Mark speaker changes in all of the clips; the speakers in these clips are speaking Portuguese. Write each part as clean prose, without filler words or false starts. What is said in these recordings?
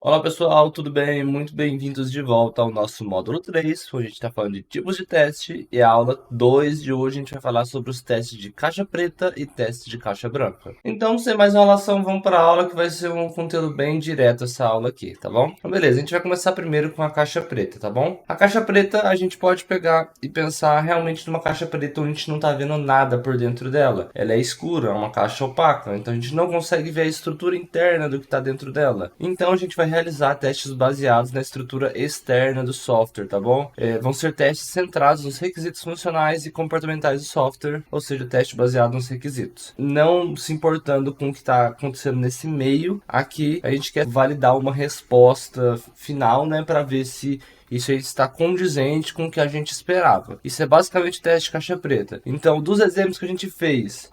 Speaker 1: Olá pessoal, tudo bem? Muito bem-vindos de volta ao nosso módulo 3, onde a gente está falando de tipos de teste, e a aula 2 de hoje a gente vai falar sobre os testes de caixa preta e testes de caixa branca. Então, sem mais enrolação, vamos para a aula que vai ser um conteúdo bem direto essa aula aqui, tá bom? Então, beleza, a gente vai começar primeiro com a caixa preta, tá bom? A caixa preta a gente pode pegar e pensar realmente numa caixa preta onde a gente não está vendo nada por dentro dela. Ela é escura, é uma caixa opaca, então a gente não consegue ver a estrutura interna do que está dentro dela. Então a gente vai realizar testes baseados na estrutura externa do software, tá bom? Vão ser testes centrados nos requisitos funcionais e comportamentais do software, ou seja, teste baseado nos requisitos. Não se importando com o que está acontecendo nesse meio, aqui a gente quer validar uma resposta final, né, para ver se isso aí está condizente com o que a gente esperava. Isso é basicamente teste caixa preta. Então, dos exemplos que a gente fez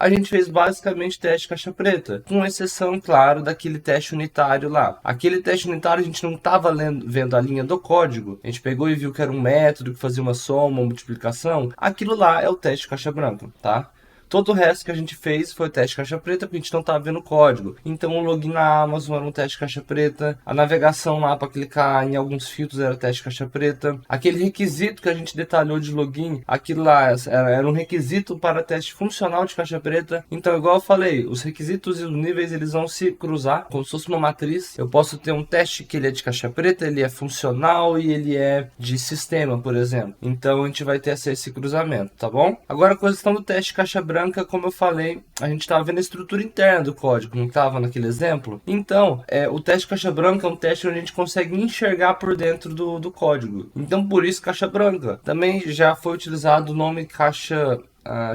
Speaker 1: basicamente teste caixa preta, com exceção, claro, daquele teste unitário lá. Aquele teste unitário a gente não estava vendo a linha do código, a gente pegou e viu que era um método que fazia uma soma, uma multiplicação. Aquilo lá é o teste caixa branca, tá? Todo o resto que a gente fez foi teste caixa preta, porque a gente não estava vendo o código. Então o login na Amazon era um teste caixa preta, a navegação lá para clicar em alguns filtros era teste caixa preta, aquele requisito que a gente detalhou de login, aquilo lá era um requisito para teste funcional de caixa preta. Então, igual eu falei, os requisitos e os níveis eles vão se cruzar como se fosse uma matriz. Eu posso ter um teste que ele é de caixa preta, ele é funcional e ele é de sistema, por exemplo. Então a gente vai ter esse cruzamento, tá bom? Agora a questão do teste caixa branca, como eu falei, a gente estava vendo a estrutura interna do código, não estava naquele exemplo? Então, o teste caixa branca é um teste onde a gente consegue enxergar por dentro do código. Então, por isso, caixa branca. Também já foi utilizado o nome caixa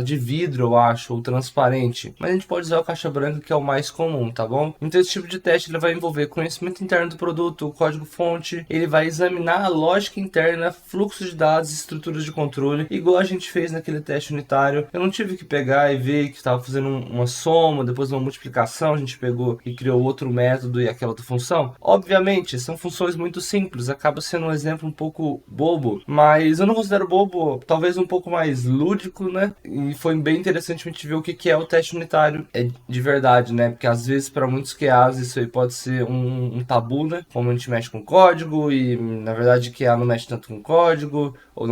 Speaker 1: de vidro, eu acho, ou transparente. Mas a gente pode usar o caixa branca, que é o mais comum, tá bom? Então esse tipo de teste ele vai envolver conhecimento interno do produto, o código-fonte, ele vai examinar a lógica interna, fluxo de dados, estruturas de controle, igual a gente fez naquele teste unitário. Eu não tive que pegar e ver que estava fazendo uma soma, depois uma multiplicação, a gente pegou e criou outro método e aquela outra função. Obviamente, são funções muito simples, acaba sendo um exemplo um pouco bobo, mas eu não considero bobo, talvez um pouco mais lúdico, né? E foi bem interessante a gente ver o que é o teste unitário de verdade, né? Porque às vezes para muitos QAs isso aí pode ser um tabu, né? Como a gente mexe com código e na verdade QA não mexe tanto com código ou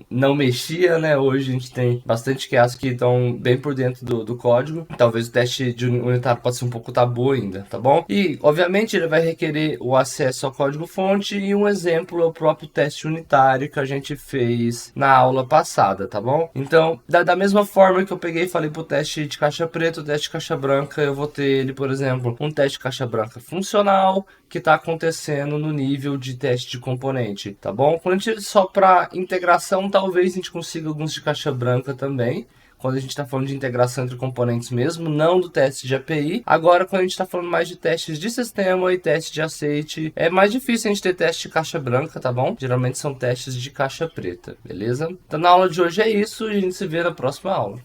Speaker 1: não mexia, né? Hoje a gente tem bastante QAs que estão bem por dentro do código. Talvez o teste de unitário pode ser um pouco tabu ainda, tá bom? E obviamente ele vai requerer o acesso ao código-fonte e um exemplo é o próprio teste unitário que a gente fez na aula passada, tá bom? Então, da mesma forma que eu peguei e falei pro teste de caixa preta, o teste de caixa branca, eu vou ter ele, por exemplo, um teste de caixa branca funcional que está acontecendo no nível de teste de componente, tá bom? Quando a gente só para integração, talvez a gente consiga alguns de caixa branca também. Quando a gente está falando de integração entre componentes mesmo, não do teste de API. Agora, quando a gente está falando mais de testes de sistema e teste de aceite, é mais difícil a gente ter teste de caixa branca, tá bom? Geralmente são testes de caixa preta, beleza? Então na aula de hoje é isso e a gente se vê na próxima aula.